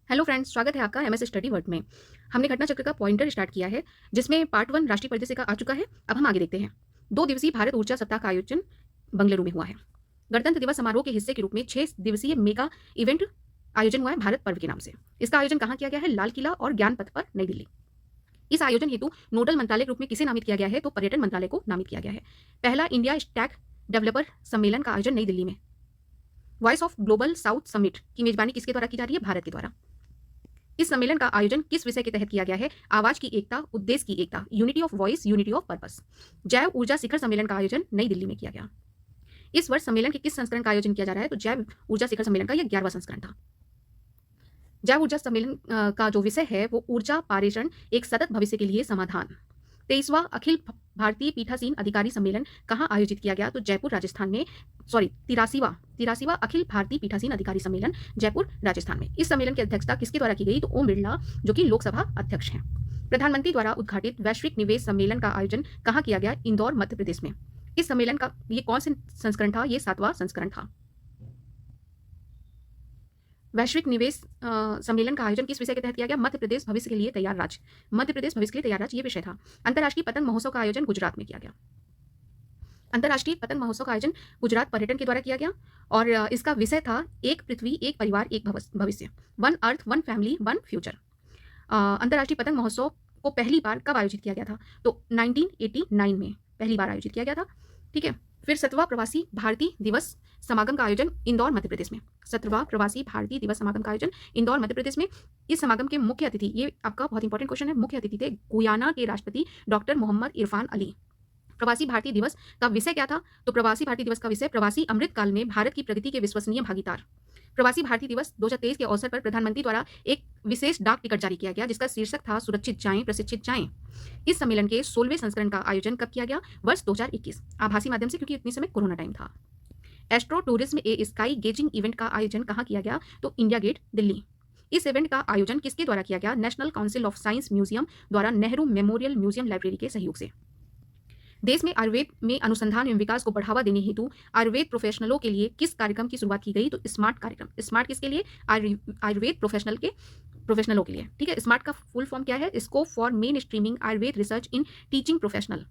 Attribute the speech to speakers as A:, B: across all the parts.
A: Hello friends, स्वागत है आपका एमएस स्टडी वर्ल्ड में। हमने घटना चक्र का पॉइंटर स्टार्ट किया है, जिसमें पार्ट 1 राष्ट्रीय परिदृश्य का आ चुका है। अब हम आगे देखते हैं। 2 दिवसीय भारत ऊर्जा सप्ताह का आयोजन बेंगलुरु में हुआ है। गणतंत्र दिवस समारोह के हिस्से के रूप में 6 दिवसीय मेगा इवेंट आयोजन हुआ है भारत पर्व के नाम से। इसका आयोजन कहाँ किया गया है? लाल किला और ज्ञान पथ पर, नई दिल्ली। इस आयोजन हेतु नोडल मंत्रालय के रूप में किसे नामित किया गया है? तो पर्यटन मंत्रालय को नामित किया गया है। पहला इंडिया स्टैक डेवलपर सम्मेलन का आयोजन नई दिल्ली में। Voice of global south summit की मेजबानी किसके द्वारा की जा रही है? भारत के द्वारा। इस सम्मेलन का आयोजन किस विषय के तहत किया गया है? आवाज की एकता, उद्देश्य की एकता, unity of voice, unity of purpose. जैव ऊर्जा शिखर सम्मेलन का आयोजन नई दिल्ली में किया गया। इस वर्ष सम्मेलन के किस संस्करण का आयोजन किया जा रहा है? तो जैव ऊर्जा शिखर सम्मेलन का यह 11वां संस्करण था। जैव ऊर्जा सम्मेलन का जो विषय है वो ऊर्जा पारेषण, एक सतत भविष्य के लिए समाधान। 23वां अखिल भारतीय पीठासीन अधिकारी सम्मेलन कहाँ आयोजित किया गया? तो जयपुर राजस्थान में। सॉरी, तिरासीवां अखिल भारतीय पीठासीन अधिकारी सम्मेलन जयपुर राजस्थान में। इस सम्मेलन की अध्यक्षता किसके द्वारा की गई? तो ओम बिरला, जो कि लोकसभा अध्यक्ष हैं। प्रधानमंत्री द्वारा उद्घाटित वैश्विक निवेश सम्मेलन का आयोजन कहाँ किया गया? इंदौर, मध्य प्रदेश में। इस सम्मेलन का ये कौन सा संस्करण था? ये 7वां संस्करण था। वैश्विक निवेश सम्मेलन का आयोजन किस विषय के तहत किया गया? मध्य प्रदेश भविष्य के लिए तैयार राज्य। मध्य प्रदेश भविष्य के लिए तैयार राज्य, ये विषय था। अंतर्राष्ट्रीय पतंग महोत्सव का आयोजन गुजरात में किया गया। अंतर्राष्ट्रीय पतंग महोत्सव का आयोजन गुजरात पर्यटन के द्वारा किया गया और इसका विषय था एक पृथ्वी, एक परिवार, एक भविष्य, one earth, one family, one future. अंतर्राष्ट्रीय पतंग महोत्सव को पहली बार कब आयोजित किया गया था? तो 1989 में पहली बार आयोजित किया गया था। ठीक है। फिर 7वां प्रवासी भारतीय दिवस समागम का आयोजन इंदौर, मध्य प्रदेश में। 7वां प्रवासी भारतीय दिवस समागम का आयोजन इंदौर, मध्य प्रदेश में। इस समागम के मुख्य अतिथि, ये आपका बहुत इंपॉर्टेंट क्वेश्चन है, मुख्य अतिथि थे गुयाना के राष्ट्रपति डॉक्टर मोहम्मद इरफान अली। प्रवासी भारतीय दिवस का विषय क्या था? तो प्रवासी भारतीय दिवस का विषय प्रवासी अमृतकाल में भारत की प्रगति के विश्वसनीय भागीदार। प्रवासी भारतीय दिवस 2023 के अवसर पर प्रधानमंत्री द्वारा एक विशेष डाक टिकट जारी किया गया, जिसका शीर्षक था सुरक्षित जाएं, प्रशिक्षित जाएं। इस सम्मेलन के 16वें संस्करण का आयोजन कब किया गया? वर्ष 2021, आभासी माध्यम से, क्योंकि इतनी समय कोरोना टाइम था। एस्ट्रो टूरिज्म ए स्काई गेजिंग इवेंट का आयोजन कहाँ किया गया? तो इंडिया गेट, दिल्ली। इस इवेंट का आयोजन किसके द्वारा किया गया? National council of science museum द्वारा नेहरू मेमोरियल म्यूजियम लाइब्रेरी के सहयोग से। देश में आयुर्वेद में अनुसंधान एवं विकास को बढ़ावा देने हेतु आयुर्वेद प्रोफेशनलों के लिए किस कार्यक्रम की शुरुआत की गई? तो स्मार्ट कार्यक्रम। स्मार्ट किसके लिए? आयुर्वेद प्रोफेशनलों के लिए। ठीक है। स्मार्ट का फुल फॉर्म क्या है? Scope for main streaming Ayurveda research in teaching professional.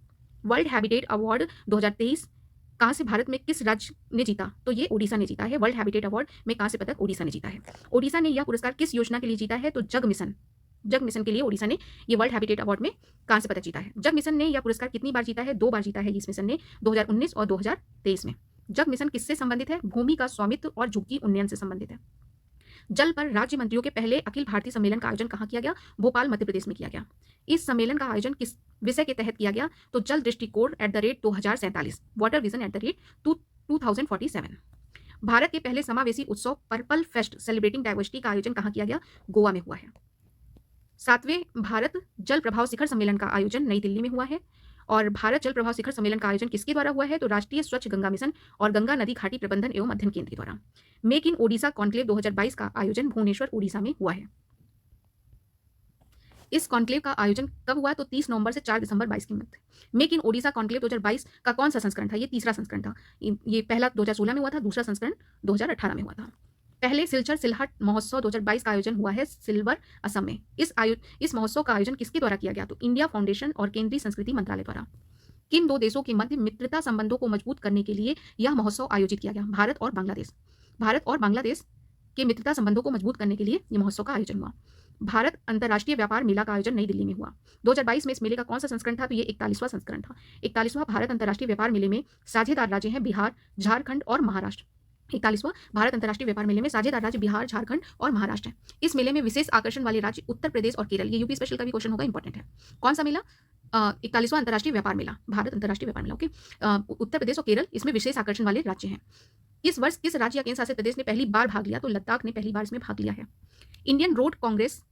A: World habitat award 2023 कहाँ से भारत में किस राज्य ने जीता? तो ये ओडिशा ने जीता है। वर्ल्ड हैबिटेट अवार्ड में कांस्य पदक ओडिशा ने जीता है। ओडिशा ने यह पुरस्कार किस योजना के लिए जीता है? तो जग मिशन के लिए ओडिशा ने ये वर्ल्ड हैबिटेट अवार्ड में कांस्य पदक जीता है। जग मिशन ने यह पुरस्कार कितनी बार जीता है? 2 बार जीता है इस मिशन ने, 2019 और 2023 में। जग मिशन किससे संबंधित है? भूमि का स्वामित्व और झुग्गी उन्नयन से संबंधित है। जल पर राज्य मंत्रियों के पहले अखिल भारतीय सम्मेलन का आयोजन कहाँ किया गया? भोपाल, मध्य प्रदेश में किया गया। इस सम्मेलन का आयोजन किस विषय के तहत किया गया? तो जल दृष्टिकोण @2047, वाटर विजन @2047। भारत के पहले समावेशी उत्सव पर्पल फेस्ट सेलिब्रेटिंग डाइवर्सिटी का आयोजन कहाँ किया गया? गोवा में हुआ है। 7वें भारत जल प्रभाव शिखर सम्मेलन का आयोजन नई दिल्ली में हुआ है। और भारत जल प्रभाव शिखर सम्मेलन का आयोजन किसके द्वारा हुआ है? तो राष्ट्रीय स्वच्छ गंगा मिशन और गंगा नदी घाटी प्रबंधन एवं अध्ययन केंद्र के द्वारा। मेक इन ओडिशा कॉन्क्लेव 2022 का आयोजन भुवनेश्वर, उड़ीसा में हुआ है। इस कॉन्क्लेव का आयोजन कब हुआ? तो 30 नवंबर से 4 दिसंबर 22 के मध्य। मेक इन ओडिशा कॉन्क्लेव 2022 का कौन सा संस्करण था? ये तीसरा संस्करण था। ये पहला 2016 में हुआ था, दूसरा संस्करण 2018 में हुआ था। पहले सिलचर सिलहट महोत्सव 2022 का आयोजन हुआ है सिल्वर, असम में। इस महोत्सव का आयोजन किसके द्वारा किया गया? तो इंडिया फाउंडेशन और केंद्रीय संस्कृति मंत्रालय द्वारा। किन 2 देशों के मध्य मित्रता संबंधों को मजबूत करने के लिए यह महोत्सव आयोजित किया गया? भारत और बांग्लादेश। भारत और बांग्लादेश के मित्रता संबंधों को मजबूत करने के लिए यह महोत्सव का आयोजन हुआ। भारत अंतर्राष्ट्रीय व्यापार मेला का आयोजन नई दिल्ली में हुआ। 2022 में इस मेले का कौन सा संस्करण था? तो ये 41वां संस्करण था। 41वां भारत अंतर्राष्ट्रीय व्यापार मेले में साझेदार राज्य हैं बिहार, झारखंड और महाराष्ट्र। 41वां भारत अंतर्राष्ट्रीय व्यापार मेले में साझेदार राज्य बिहार, झारखंड और महाराष्ट्र है। इस मेले में विशेष आकर्षण वाले राज्य उत्तर प्रदेश और केरल। ये यूपी स्पेशल का भी क्वेश्चन होगा, इंपॉर्टेंट है। कौन सा मेला? 41वां अंतर्राष्ट्रीय व्यापार मेला, भारत अंतर्राष्ट्रीय व्यापार मेला। ओके। उत्तर प्रदेश और केरल इसमें विशेष आकर्षण वाले राज्य हैं। इस वर्ष किस राज्य या केंद्र शासित प्रदेश ने पहली बार भाग लिया? तो लद्दाख ने पहली बार इसमें भाग लिया है। इंडियन रोड कांग्रेस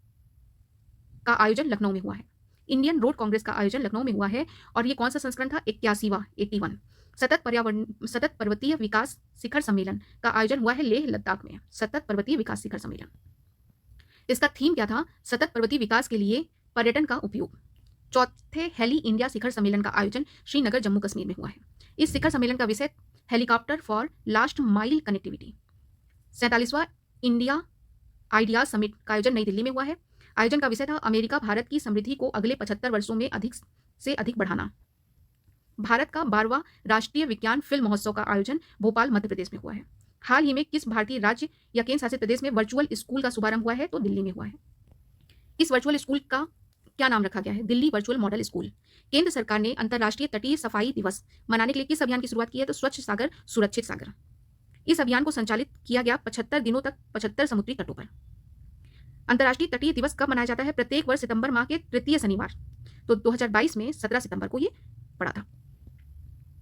A: का आयोजन लखनऊ में हुआ है। इंडियन रोड कांग्रेस का आयोजन लखनऊ में हुआ है और ये कौन सा संस्करण था? 81वां, 81। सतत पर्वतीय विकास शिखर सम्मेलन का आयोजन हुआ है लेह, लद्दाख में। सतत पर्वतीय विकास शिखर सम्मेलन, इसका थीम क्या था? सतत पर्वतीय विकास के लिए पर्यटन का उपयोग। 4थे हेली इंडिया शिखर सम्मेलन का आयोजन श्रीनगर, जम्मू कश्मीर में हुआ है। इस शिखर सम्मेलन का विषय helicopter for last mile connectivity. 47वां इंडिया आइडियाज समिट का आयोजन नई दिल्ली में हुआ है। आयोजन का विषय था अमेरिका भारत की समृद्धि को अगले 75 वर्षों में अधिक से अधिक बढ़ाना। भारत का 12वां राष्ट्रीय विज्ञान फिल्म महोत्सव का आयोजन भोपाल मध्य प्रदेश में हुआ है। हाल ही में किस भारतीय राज्य या केंद्र शासित प्रदेश में वर्चुअल स्कूल का शुभारंभ हुआ है? तो दिल्ली में हुआ है। इस वर्चुअल स्कूल का क्या नाम रखा गया है? Delhi virtual model school. केंद्र सरकार ने अंतर्राष्ट्रीय तटीय सफाई दिवस मनाने के लिए किस अभियान की शुरुआत की है? तो स्वच्छ सागर सुरक्षित सागर। इस अभियान को संचालित किया गया 75 दिनों तक 75 समुद्री तटों पर। अंतर्राष्ट्रीय तटीय दिवस कब मनाया जाता है? प्रत्येक वर्ष सितंबर माह के तृतीय शनिवार। तो 2022 में 17 सितंबर को ये पड़ा था।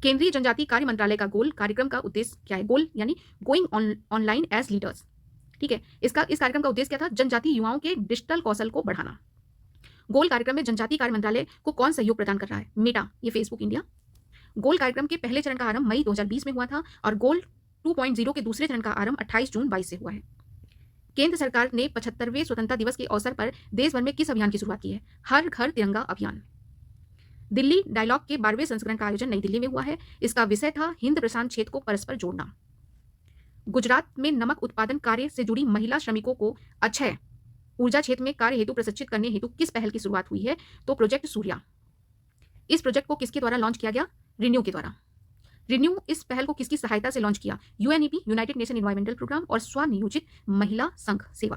A: केंद्रीय जनजातीय कार्य मंत्रालय का गोल कार्यक्रम का उद्देश्य क्या है? गोल यानी गोइंग ऑनलाइन एज लीडर्स। ठीक है, इस कार्यक्रम का उद्देश्य क्या था? जनजातीय युवाओं के डिजिटल कौशल को बढ़ाना। गोल कार्यक्रम में जनजातीय कार्य मंत्रालय को कौन सहयोग प्रदान कर रहा है? मेटा, ये फेसबुक इंडिया। गोल कार्यक्रम के पहले चरण का आरंभ मई 2020 में हुआ था और गोल 2.0 के दूसरे चरण का आरंभ 28 जून 22 से हुआ है। केंद्र सरकार ने 75वें स्वतंत्रता दिवस के अवसर पर देश भर में किस अभियान की शुरुआत की है? हर घर तिरंगा अभियान। दिल्ली डायलॉग के 12वें संस्करण का आयोजन नई दिल्ली में हुआ है। इसका विषय था हिंद प्रशांत क्षेत्र को परस्पर जोड़ना। गुजरात में नमक उत्पादन कार्य से जुड़ी महिला श्रमिकों को अक्षय ऊर्जा क्षेत्र में कार्य हेतु प्रशिक्षित करने हेतु किस पहल की शुरुआत हुई है? तो प्रोजेक्ट सूर्या। इस प्रोजेक्ट को किसके द्वारा लॉन्च किया गया? रिन्यू के द्वारा। रिन्यू इस पहल को किसकी सहायता से लॉन्च किया? UNEP, united nation environmental programme और स्वनियोजित महिला संघ सेवा।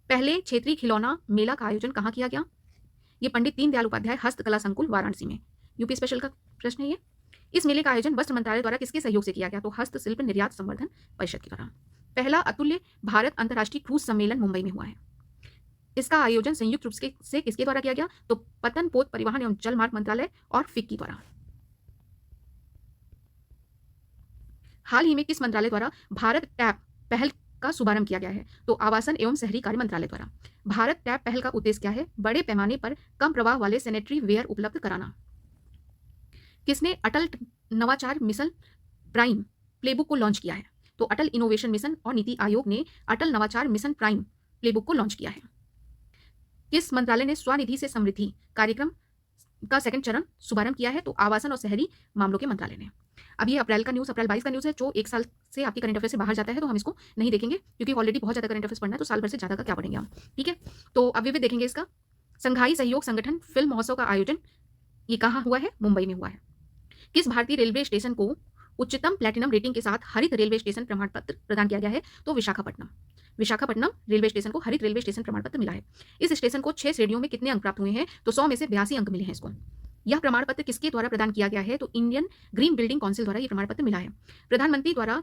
A: पहले क्षेत्रीय खिलौना मेला का आयोजन कहाँ किया गया? ये पंडित दीनदयाल उपाध्याय हस्तकला संकुल वाराणसी में। यूपी स्पेशल का प्रश्न है ये। इस मेले का आयोजन वस्त्र मंत्रालय द्वारा किसके सहयोग से किया गया? तो हस्तशिल्प निर्यात संवर्धन परिषद के द्वारा। पहला अतुल्य भारत अंतर्राष्ट्रीय क्रूज सम्मेलन मुंबई में हुआ है। इसका आयोजन संयुक्त रूप से किसके द्वारा किया गया? तो पतन पोत परिवहन एवं जल मार्ग मंत्रालय और फिक्की द्वारा। हाल ही में किस मंत्रालय द्वारा भारत टैप पहल का शुभारंभ किया गया है? तो आवासन एवं शहरी कार्य मंत्रालय द्वारा। भारत टैप पहल का उद्देश्य क्या है? बड़े पैमाने पर कम प्रवाह वाले सैनिटरी वेयर उपलब्ध कराना। किसने अटल नवाचार मिशन प्राइम प्लेबुक को लॉन्च किया है? तो अटल इनोवेशन मिशन और नीति आयोग ने अटल नवाचार मिशन प्राइम प्लेबुक को लॉन्च किया है। किस मंत्रालय ने स्वनिधि से समृद्धि कार्यक्रम का सेकंड चरण शुभारंभ किया है? तो आवासन और शहरी मामलों के मंत्रालय ने। अब ये अप्रैल 22 का न्यूज़ है जो एक साल से आपकी करंट अफेयर से बाहर जाता है, तो हम इसको नहीं देखेंगे क्योंकि ऑलरेडी बहुत ज़्यादा करंट अफेयर्स पढ़ना है, तो साल भर से ज़्यादा का क्या पढ़ेंगे हम। ठीक है, तो अब विविध देखेंगे इसका। संघाई सहयोग संगठन फिल्म महोत्सव का आयोजन ये कहाँ हुआ है? मुंबई में हुआ है। किस भारतीय रेलवे स्टेशन को उच्चतम प्लैटिनम रेटिंग के साथ हरित रेलवे स्टेशन प्रमाण पत्र प्रदान किया गया है? तो विशाखापट्टनम रेलवे स्टेशन को हरित रेलवे स्टेशन प्रमाण पत्र मिला है। इस स्टेशन को 6 श्रेणियों में कितने अंक प्राप्त हुए हैं? तो 100 में से 82 अंक मिले हैं इसको। यह प्रमाण पत्र किसके द्वारा प्रदान किया गया है? तो इंडियन ग्रीन बिल्डिंग काउंसिल द्वारा यह प्रमाण पत्र मिला है। प्रधानमंत्री द्वारा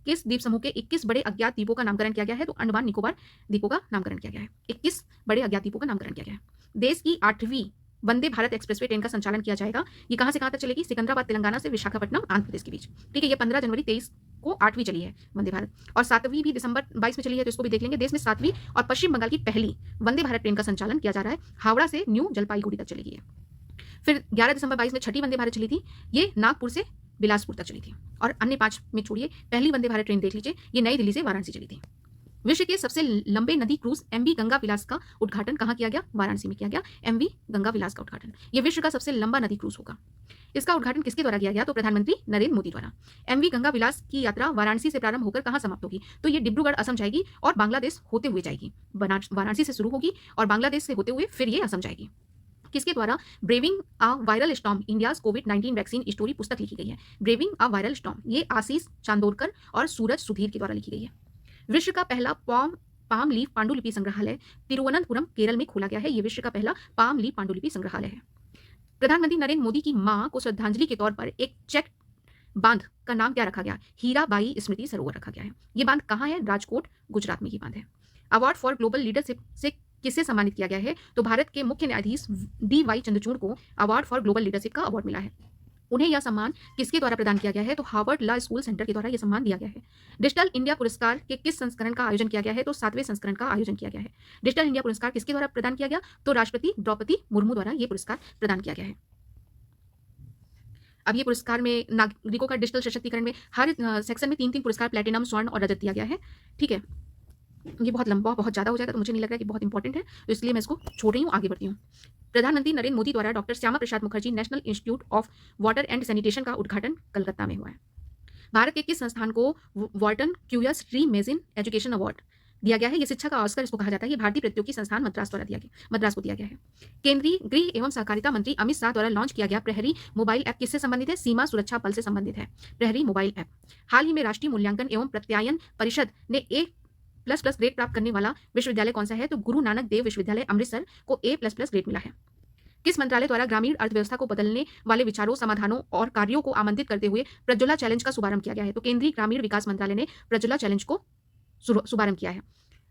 A: किस द्वीप समूह के 21 बड़े अज्ञात द्वीपों का नामकरण किया गया है? तो अंडमान निकोबार द्वीपों का नामकरण किया गया है। 21 बड़े अज्ञात द्वीपों का नामकरण किया गया है। देश की 8वीं वंदे भारत एक्सप्रेसवे ट्रेन का संचालन किया जाएगा। ये कहां से कहां तक चलेगी? सिकंदराबाद तेलंगाना से विशाखापट्टनम आंध्र प्रदेश के बीच। ठीक है, ये 15 जनवरी 23 को 8वीं चली है वंदे भारत, और 7वीं भी दिसंबर 22 में चली है, तो इसको भी देख लेंगे। देश में 7वीं और पश्चिम बंगाल की पहली वंदे भारत ट्रेन का संचालन किया जा रहा है। हावड़ा से न्यू जलपाईगुड़ी तक चलेगी। फिर 11 दिसंबर 22 में छठी वंदे भारत चली थी, ये नागपुर से बिलासपुर तक चली थी। और अन्य 5 में छोड़िए, पहली वंदे भारत ट्रेन देख लीजिए, ये नई दिल्ली से वाराणसी चली थी। विश्व के सबसे लंबे नदी क्रूज एमवी गंगा विलास का उद्घाटन कहाँ किया गया? वाराणसी में किया गया एमवी गंगा विलास का उद्घाटन। ये विश्व का सबसे लंबा नदी क्रूज होगा। इसका उद्घाटन किसके द्वारा किया गया? तो प्रधानमंत्री नरेंद्र मोदी द्वारा। एमवी गंगा विलास की यात्रा वाराणसी से प्रारंभ होकर कहाँ समाप्त होगी? तो ये डिब्रूगढ़ असम जाएगी और बांग्लादेश होते हुए जाएगी। वाराणसी से शुरू होगी और बांग्लादेश से होते हुए फिर ये असम जाएगी। किसके द्वारा braving a viral storm India's covid vaccine story पुस्तक लिखी गई है? ब्रेविंग अ वायरल स्टॉर्म, ये आशीष चांदोरकर और सूरज सुधीर के द्वारा लिखी गई है। विश्व का पहला पाम लीफ पांडुलिपि संग्रहालय तिरुवनंतपुरम केरल में खोला गया है। यह विश्व का पहला पाम लीफ पांडुलिपि संग्रहालय है। प्रधानमंत्री नरेंद्र मोदी की मां को श्रद्धांजलि के तौर पर एक चेक बांध का नाम क्या रखा गया? हीराबाई स्मृति सरोवर रखा गया है। ये बांध कहाँ है? राजकोट, गुजरात में ये बांध है। अवार्ड फॉर ग्लोबल लीडरशिप से किसे सम्मानित किया गया है? तो भारत के मुख्य न्यायाधीश DY चंद्रचूड़ को अवार्ड फॉर ग्लोबल लीडरशिप का अवार्ड मिला है। उन्हें यह सम्मान किसके द्वारा प्रदान किया गया है? तो हार्वर्ड लॉ स्कूल सेंटर के द्वारा यह सम्मान दिया गया है। डिजिटल इंडिया पुरस्कार के किस संस्करण का आयोजन किया गया है? तो 7वें संस्करण का आयोजन किया गया है। डिजिटल इंडिया पुरस्कार किसके द्वारा प्रदान किया गया? तो राष्ट्रपति द्रौपदी मुर्मू द्वारा यह पुरस्कार प्रदान किया गया है। अब ये पुरस्कार में नागरिकों का डिजिटल सशक्तिकरण में हर सेक्शन में 3-3 पुरस्कार प्लेटिनम, स्वर्ण और रजत दिया गया है। ठीक है, ये बहुत लंबा बहुत ज़्यादा हो जाएगा, तो मुझे नहीं लग रहा है कि बहुत इंपॉर्टेंट है, तो इसलिए मैं इसको छोड़ रही हूँ, आगे बढ़ती हूँ। प्रधानमंत्री नरेंद्र मोदी द्वारा doctor Shyama Prasad Mukherjee national institute of water and sanitation का उद्घाटन कलकत्ता में हुआ है। भारत के किस संस्थान को वार्टन क्यूरियस री मेजिन एजुकेशन अवार्ड दिया गया है। ये शिक्षा का ऑस्कर इसको कहा जाता है। ये भारतीय प्रौद्योगिकी संस्थान मद्रास को दिया गया है। केंद्रीय गृह एवं सहकारिता मंत्री अमित शाह द्वारा लॉन्च किया गया प्रहरी मोबाइल ऐप किससे संबंधित है? सीमा सुरक्षा बल से संबंधित है प्रहरी मोबाइल ऐप। हाल ही में राष्ट्रीय मूल्यांकन एवं प्रत्यायन परिषद ने A++ ग्रेड प्राप्त करने वाला विश्वविद्यालय कौन सा है? तो गुरु नानक देव विश्वविद्यालय अमृतसर को A++ ग्रेड मिला है। किस मंत्रालय द्वारा ग्रामीण अर्थव्यवस्था को बदलने वाले विचारों, समाधानों और कार्यों को आमंत्रित करते हुए प्रज्वला चैलेंज का शुभारंभ किया गया है? तो केंद्रीय ग्रामीण विकास मंत्रालय ने प्रज्वला चैलेंज को शुभारंभ किया है।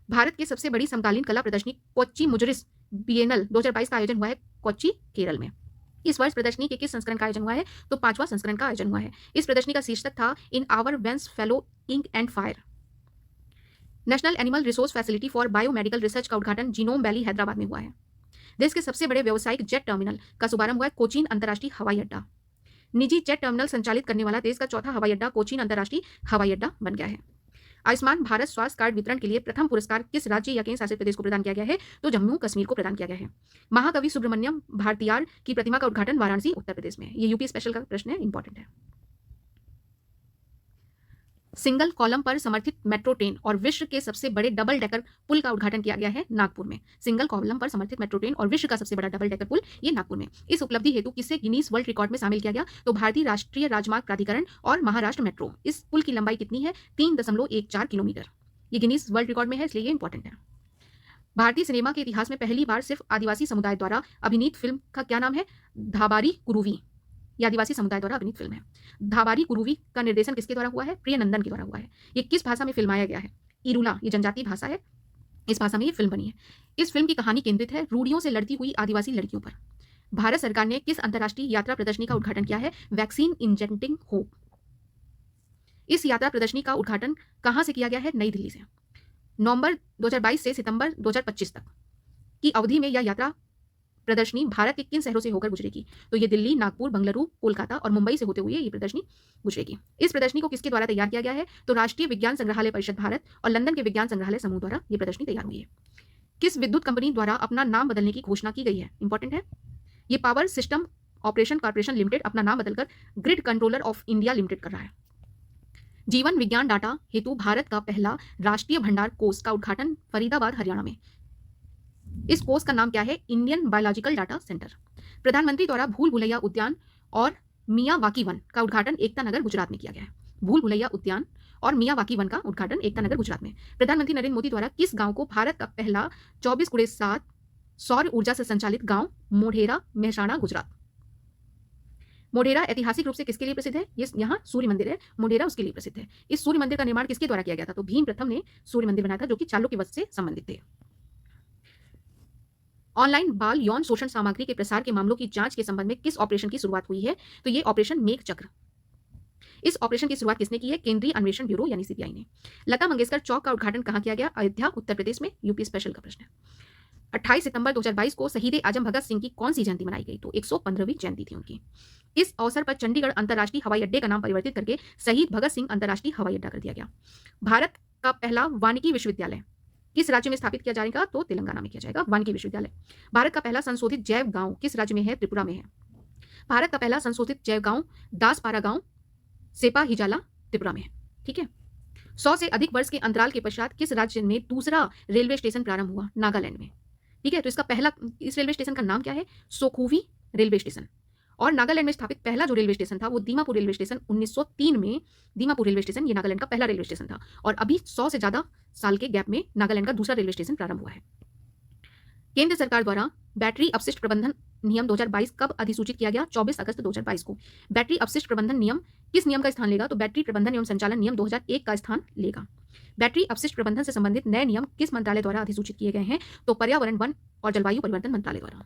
A: भारत की सबसे बड़ी समकालीन कला प्रदर्शनी कोच्चि मुजुरिस बिएनल 2022 का आयोजन हुआ है कोच्चि, केरल में। इस वर्ष प्रदर्शनी के किस संस्करण का आयोजन हुआ है? तो 5वां संस्करण का आयोजन हुआ है। इस प्रदर्शनी का शीर्षक था in our veins fellow ink and fire. National animal resource facility for biomedical research का उद्घाटन जीनोम वैली हैदराबाद में हुआ है। देश के सबसे बड़े व्यावसायिक जेट टर्मिनल का शुभारंभ हुआ है कोचीन अंतर्राष्ट्रीय हवाई अड्डा। निजी जेट टर्मिनल संचालित करने वाला देश का चौथा हवाई अड्डा कोचीन अंतर्राष्ट्रीय हवाई अड्डा बन गया है। आयुष्मान भारत स्वास्थ्य कार्ड वितरण के लिए प्रथम पुरस्कार किस राज्य या केंद्र शासित प्रदेश को प्रदान किया गया है? तो जम्मू कश्मीर को प्रदान किया गया है। महाकवि सुब्रमण्यम भारतीयार की प्रतिमा का उद्घाटन वाराणसी, उत्तर प्रदेश में। ये यूपी स्पेशल का प्रश्न है, इंपॉर्टेंट है। सिंगल कॉलम पर समर्थित मेट्रो ट्रेन और विश्व के सबसे बड़े डबल डेकर पुल का उद्घाटन किया गया है नागपुर में। सिंगल कॉलम पर समर्थित मेट्रो ट्रेन और विश्व का सबसे बड़ा डबल डेकर पुल, ये नागपुर में। इस उपलब्धि हेतु किसे गिनीज वर्ल्ड रिकॉर्ड में शामिल किया गया? तो भारतीय राष्ट्रीय राजमार्ग प्राधिकरण और महाराष्ट्र मेट्रो। इस पुल की लंबाई कितनी है? 3.14 किलोमीटर। ये गिनीज वर्ल्ड रिकॉर्ड में है, इसलिए ये इंपॉर्टेंट है। भारतीय सिनेमा के इतिहास में पहली बार सिर्फ आदिवासी समुदाय द्वारा अभिनीत फिल्म का क्या नाम है? धाबारी कुरुवी। ये आदिवासी समुदाय द्वारा अभिनीत फिल्म है। धाबारी कुरुवी का निर्देशन किसके द्वारा हुआ है? प्रियनंदन के द्वारा हुआ है। ये किस भाषा में फिल्माया गया है? इरुला, ये जनजातीय भाषा है, इस भाषा में ये फिल्म बनी है। इस फिल्म की कहानी केंद्रित है रूढ़ियों से लड़ती हुई आदिवासी लड़कियों पर। भारत सरकार ने किस अंतर्राष्ट्रीय यात्रा प्रदर्शनी का उद्घाटन किया है? Vaccine injecting hope. इस यात्रा प्रदर्शनी का उद्घाटन कहां से किया गया है? नई दिल्ली से। नवंबर 2022 से सितंबर 2025 तक की अवधि में यह यात्रा प्रदर्शनी भारत के किन शहरों से होकर गुजरेगी? तो ये दिल्ली, नागपुर, बंगलुरु, कोलकाता और मुंबई से होते हुए ये प्रदर्शनी गुजरेगी। इस प्रदर्शनी को किसके द्वारा तैयार किया गया है? तो राष्ट्रीय विज्ञान संग्रहालय परिषद भारत और लंदन के विज्ञान संग्रहालय समूह द्वारा ये प्रदर्शनी तैयार हुई है। किस विद्युत कंपनी द्वारा अपना नाम बदलने की घोषणा की गई है? इंपॉर्टेंट है। ये power system operation corporation limited अपना नाम बदलकर grid controller of India limited कर रहा है। जीवन विज्ञान डाटा हेतु भारत का पहला राष्ट्रीय भंडार कोष का उद्घाटन फरीदाबाद, हरियाणा में। इस कोष का नाम क्या है? Indian biological data centre. प्रधानमंत्री द्वारा भूल भुलैया उद्यान और मियावाकी वन का उद्घाटन एकता नगर, गुजरात में किया गया है। भूल भुलैया उद्यान और मियावाकी वन का उद्घाटन एकता नगर, गुजरात में। प्रधानमंत्री नरेंद्र मोदी द्वारा किस गांव को भारत का पहला 24x7 सौर ऊर्जा से संचालित गांव मोढेरा, मेहसाणा, गुजरात। मोढेरा ऐतिहासिक रूप से किसके लिए प्रसिद्ध है? ये यहाँ सूर्य मंदिर है, मोढेरा उसके लिए प्रसिद्ध है। इस सूर्य मंदिर का निर्माण किसके द्वारा किया गया था? तो भीम प्रथम ने सूर्य मंदिर बनाया था, जो कि चालुक्य वंश से संबंधित थे। ऑनलाइन बाल यौन शोषण सामग्री के प्रसार के मामलों की जांच के संबंध में किस ऑपरेशन की शुरुआत हुई है? तो ये ऑपरेशन मेघ चक्र। इस ऑपरेशन की शुरुआत किसने की है? केंद्रीय अन्वेषण ब्यूरो यानी सीबीआई ने। लता मंगेशकर चौक का उद्घाटन कहां किया गया? अयोध्या, उत्तर प्रदेश में। यूपी स्पेशल का प्रश्न है। 28 सितंबर 2022 को शहीद आजम भगत सिंह की कौन सी जयंती मनाई गई? तो 115वीं जयंती थी उनकी। इस अवसर पर चंडीगढ़ अंतर्राष्ट्रीय हवाई अड्डे का नाम परिवर्तित करके शहीद भगत सिंह अंतर्राष्ट्रीय हवाई अड्डा कर दिया गया। भारत का पहला वानिकी विश्वविद्यालय किस राज्य में स्थापित किया जाएगा? तो तेलंगाना में किया जाएगा वानिकी विश्वविद्यालय। भारत का पहला संशोधित जैव गांव किस राज्य में है? त्रिपुरा में है। भारत का पहला संशोधित जैव गांव दासपारा गांव, सेपा हिजाला, त्रिपुरा में है। ठीक है। 100 से अधिक वर्ष के अंतराल के पश्चात किस राज्य में दूसरा रेलवे स्टेशन प्रारंभ हुआ? नागालैंड में। ठीक है। तो इसका पहला, इस रेलवे स्टेशन का नाम क्या है? सोखुवी रेलवे स्टेशन। और नागालैंड में स्थापित पहला जो रेलवे स्टेशन था वो दीमापुर रेलवे स्टेशन 1903 में। दीमापुर रेलवे स्टेशन ये नागालैंड का पहला रेलवे स्टेशन था और अभी 100 से ज्यादा साल के गैप में नागालैंड का दूसरा रेलवे स्टेशन प्रारंभ हुआ है। केंद्र सरकार द्वारा बैटरी अपशिष्ट प्रबंधन नियम 2022 कब अधिसूचित किया गया? 24 अगस्त 2022 को। बैटरी अपशिष्ट प्रबंधन नियम किस नियम का स्थान लेगा? तो बैटरी प्रबंधन एवं संचालन नियम 2001 का स्थान लेगा। बैटरी अपशिष्ट प्रबंधन से संबंधित नए नियम किस मंत्रालय द्वारा अधिसूचित किए गए हैं? तो पर्यावरण, वन और जलवायु परिवर्तन मंत्रालय द्वारा।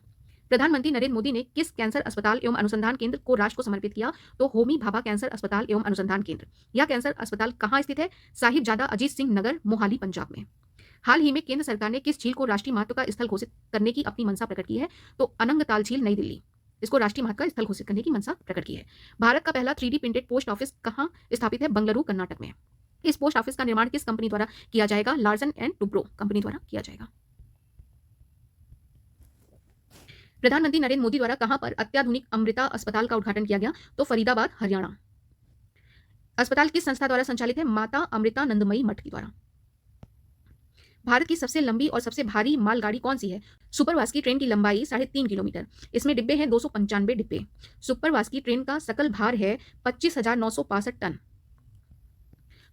A: प्रधानमंत्री नरेंद्र मोदी ने किस कैंसर अस्पताल एवं अनुसंधान केंद्र को राष्ट्र को समर्पित किया? तो होमी भाभा कैंसर अस्पताल एवं अनुसंधान केंद्र। यह कैंसर अस्पताल कहाँ स्थित है? साहिबजादा अजीत सिंह नगर, मोहाली, पंजाब में। हाल ही में केंद्र सरकार ने किस झील को राष्ट्रीय महत्व का स्थल घोषित करने की अपनी मंशा प्रकट की है? तो अनंगताल झील, नई दिल्ली। इसको राष्ट्रीय महत्व का स्थल घोषित करने की मंशा प्रकट की है। भारत का पहला 3D प्रिंटेड पोस्ट ऑफिस कहाँ स्थापित है? बंगलुरु, कर्नाटक में। इस पोस्ट ऑफिस का निर्माण किस कंपनी द्वारा किया जाएगा? लार्सन एंड टुब्रो कंपनी द्वारा किया जाएगा। प्रधानमंत्री नरेंद्र मोदी द्वारा कहां पर अत्याधुनिक अमृता अस्पताल का उद्घाटन किया गया? तो फरीदाबाद, हरियाणा। अस्पताल किस संस्था द्वारा संचालित है? माता अमृतानंदमयी मठ के द्वारा। भारत की सबसे लंबी और सबसे भारी मालगाड़ी कौन सी है? सुपरवास्की ट्रेन की लंबाई 3.5 किलोमीटर। इसमें डिब्बे हैं 295 डिब्बे। सुपरवास्की ट्रेन का सकल भार है 25,965 टन।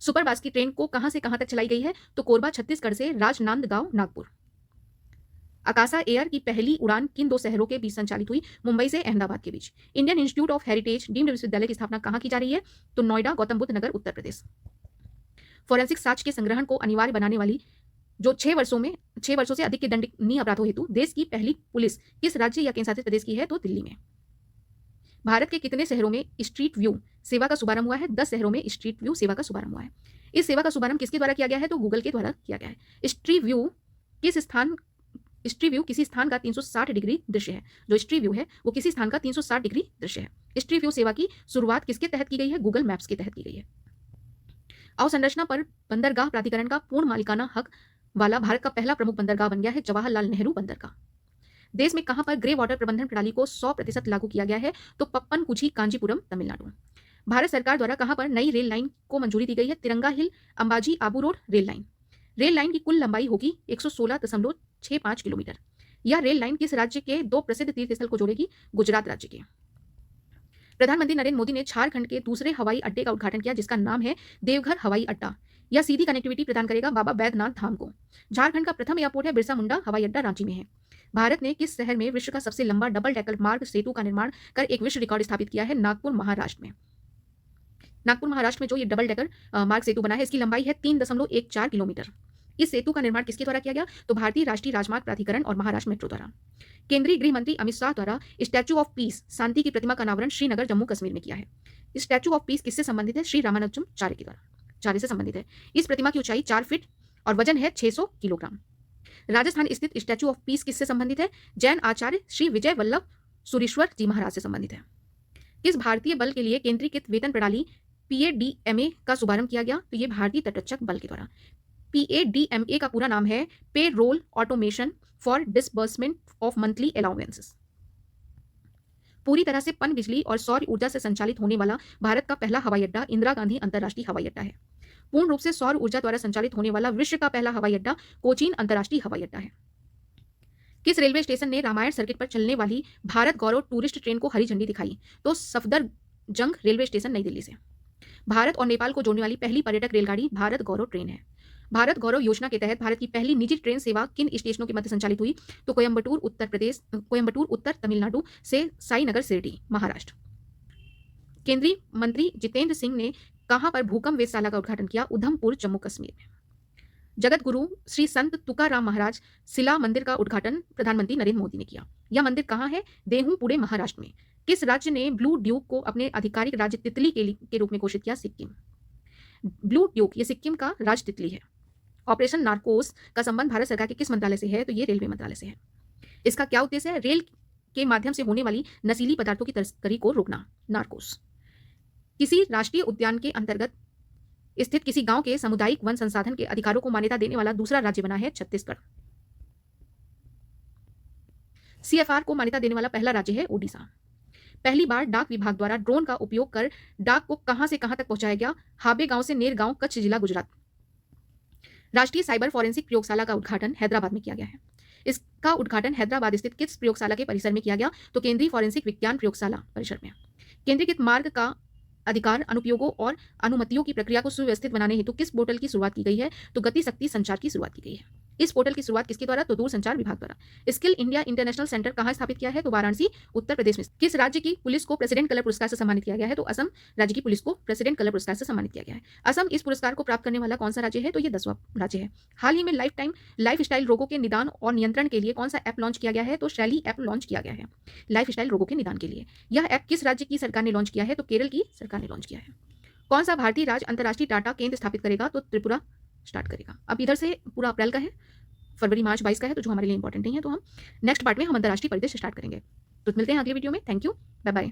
A: सुपरवास्की ट्रेन को कहां से कहां तक चलाई गई है? तो कोरबा छत्तीसगढ़ से राजनांदगांव नागपुर। आकाशा एयर की पहली उड़ान किन दो शहरों के बीच संचालित हुई? मुंबई से अहमदाबाद के बीच। Indian institute of heritage deemed विश्वविद्यालय की स्थापना कहां की जा रही है? तो नोएडा, गौतम बुद्ध नगर, उत्तर प्रदेश। फोरेंसिक साक्ष्य के संग्रहण को अनिवार्य बनाने वाली जो 6 वर्षों से अधिक के दंडनीय अपराधों हेतु देश की पहली पुलिस किस राज्य या केंद्र शासित प्रदेश की है? तो दिल्ली में। भारत के कितने शहरों में स्ट्रीट व्यू सेवा का शुभारंभ हुआ है? 10 शहरों में स्ट्रीट व्यू सेवा का शुभारंभ हुआ है। इस सेवा का शुभारंभ किसके द्वारा किया गया है? तो गूगल के द्वारा किया गया है। स्ट्रीट व्यू किसी स्थान का 360 डिग्री दृश्य है। जो स्ट्रीट व्यू है वो किसी स्थान का 360 डिग्री दृश्य है। स्ट्रीट व्यू सेवा की शुरुआत किसके तहत की गई है? गूगल मैप्स के तहत की गई है। अवसंरचना पर बंदरगाह प्राधिकरण का पूर्ण मालिकाना हक वाला भारत का पहला प्रमुख बंदरगाह बन गया है जवाहरलाल नेहरू बंदरगाह। देश में कहां पर ग्रे वाटर प्रबंधन प्रणाली को 100% लागू किया गया है? तो पप्पनकुची, कांचीपुरम, तमिलनाडु। भारत सरकार द्वारा कहां पर नई रेल लाइन को मंजूरी दी गई है? Tiranga hill Ambaji Abu road rail line. Rail line की कुल लंबाई होगी 116.65 किलोमीटर। यह रेल लाइन किस राज्य के 2 प्रसिद्ध तीर्थ स्थल को जोड़ेगी? गुजरात राज्य के। प्रधानमंत्री नरेंद्र मोदी ने झारखंड के दूसरे हवाई अड्डे का उद्घाटन किया जिसका नाम है देवघर हवाई अड्डा। यह सीधी कनेक्टिविटी प्रदान करेगा बाबा बैद्यनाथ धाम को। झारखंड का प्रथम एयरपोर्ट है बिरसा मुंडा हवाई अड्डा, रांची में है। भारत ने किस शहर में विश्व का सबसे लंबा डबल डेकर मार्ग सेतु का निर्माण कर एक विश्व रिकॉर्ड स्थापित किया है? नागपुर, महाराष्ट्र में। नागपुर महाराष्ट्र में जो ये डबल डेकर मार्ग सेतु बना है इसकी लंबाई है 3.14 किलोमीटर। इस सेतु का निर्माण किसके द्वारा किया गया? तो भारतीय राष्ट्रीय राजमार्ग प्राधिकरण और महाराष्ट्र मेट्रो द्वारा। केंद्रीय गृह मंत्री अमित शाह द्वारा स्टैच्यू ऑफ पीस शांति की प्रतिमा का अनावरण श्रीनगर, जम्मू कश्मीर में किया है। स्टैच्यू ऑफ पीस किससे संबंधित है? श्री रामानुजम चार्य से संबंधित है। इस प्रतिमा की ऊंचाई 4 फीट और वजन है 600 किलोग्राम। राजस्थान स्थित स्टैच्यू ऑफ पीस किससे संबंधित है? जैन आचार्य श्री विजय वल्लभ सुरीश्वर जी महाराज से संबंधित है। किस भारतीय बल के लिए केंद्रीकृत वेतन प्रणाली PADMA का शुभारंभ किया गया? तो ये भारतीय तटरक्षक बल के द्वारा। PADMA का पूरा नाम है pay roll automation for disbursement of monthly allowances. पूरी तरह से पन बिजली और सौर ऊर्जा से संचालित होने वाला भारत का पहला हवाई अड्डा इंदिरा गांधी अंतर्राष्ट्रीय हवाई अड्डा है। पूर्ण रूप से सौर ऊर्जा द्वारा संचालित होने वाला विश्व का पहला हवाई अड्डा कोचीन अंतर्राष्ट्रीय हवाई अड्डा है। किस रेलवे स्टेशन ने रामायण सर्किट पर चलने वाली भारत गौरव टूरिस्ट ट्रेन को हरी झंडी दिखाई? तो सफदरजंग रेलवे स्टेशन, नई दिल्ली से। भारत और नेपाल को जोड़ने वाली पहली पर्यटक रेलगाड़ी भारत गौरव ट्रेन है। भारत गौरव योजना के तहत भारत की पहली निजी ट्रेन सेवा किन स्टेशनों के मध्य संचालित हुई? तो कोयंबटूर उत्तर तमिलनाडु से साईनगर शिरडी, महाराष्ट्र। केंद्रीय मंत्री जितेंद्र सिंह ने कहां पर भूकंप वेधशाला का उद्घाटन किया? उधमपुर, जम्मू कश्मीर में। जगत गुरु श्री संत तुकाराम महाराज शिला मंदिर का उद्घाटन प्रधानमंत्री नरेंद्र मोदी ने किया। यह मंदिर कहां है? देहू, पुणे, महाराष्ट्र में। किस राज्य ने ब्लू ड्यूक को अपने आधिकारिक राज्य तितली के रूप में घोषित किया? सिक्किम। ब्लू ड्यूक ये सिक्किम का राज तितली है। ऑपरेशन नार्कोस का संबंध भारत सरकार के किस मंत्रालय से है? तो ये रेलवे मंत्रालय से है। इसका क्या उद्देश्य है? रेल के माध्यम से होने वाली नशीली पदार्थों की तस्करी को रोकना, नार्कोस। किसी राष्ट्रीय उद्यान के अंतर्गत स्थित किसी गांव के सामुदायिक वन संसाधन के अधिकारों को मान्यता देने वाला दूसरा राज्य बना है छत्तीसगढ़। CFR को मान्यता देने वाला पहला राज्य है ओडिशा। पहली बार डाक विभाग द्वारा ड्रोन का उपयोग कर डाक को कहां से कहां तक पहुंचाया गया? हाबे गांव से नेर गांव, कच्छ जिला, गुजरात। राष्ट्रीय साइबर फॉरेंसिक प्रयोगशाला का उद्घाटन हैदराबाद में किया गया है। इसका उद्घाटन हैदराबाद स्थित किस प्रयोगशाला के परिसर में किया गया? तो केंद्रीय फॉरेंसिक विज्ञान प्रयोगशाला परिसर में। केंद्रीकृत मार्ग का अधिकार, अनुप्रयोगों और अनुमतियों की प्रक्रिया को सुव्यवस्थित बनाने हेतु किस पोर्टल की शुरुआत की गई है? तो गति शक्ति संचार की शुरुआत की गई है। इस पोर्टल की शुरुआत किसके द्वारा? तो दूरसंचार विभाग द्वारा। स्किल इंडिया इंटरनेशनल सेंटर कहां स्थापित किया है? तो वाराणसी, उत्तर प्रदेश में। किस राज्य की पुलिस को प्रेसिडेंट कलर पुरस्कार से सम्मानित किया गया है? तो असम राज्य की पुलिस को प्रेसिडेंट कलर पुरस्कार से सम्मानित किया गया है। असम इस पुरस्कार को प्राप्त करने वाला कौन सा राज्य है? तो ये 10वां राज्य है। हाल ही में लाइफस्टाइल रोगों के निदान और नियंत्रण के लिए कौन सा ऐप लॉन्च किया गया है? तो शैली ऐप लॉन्च किया गया है लाइफस्टाइल रोगों के निदान के लिए। यह ऐप किस राज्य की सरकार ने लॉन्च किया है? तो केरल की सरकार ने लॉन्च किया है। कौन सा भारतीय राज्य अंतर्राष्ट्रीय डाटा केंद्र स्थापित करेगा? तो त्रिपुरा स्टार्ट करेगा। अब इधर से पूरा अप्रैल का है, फरवरी मार्च 22 का है, तो जो हमारे लिए इंपॉर्टेंट नहीं है, तो हम नेक्स्ट पार्ट में हम अंतर्राष्ट्रीय परिदृश्य स्टार्ट करेंगे। तो मिलते हैं अगले वीडियो में। Thank you, bye bye.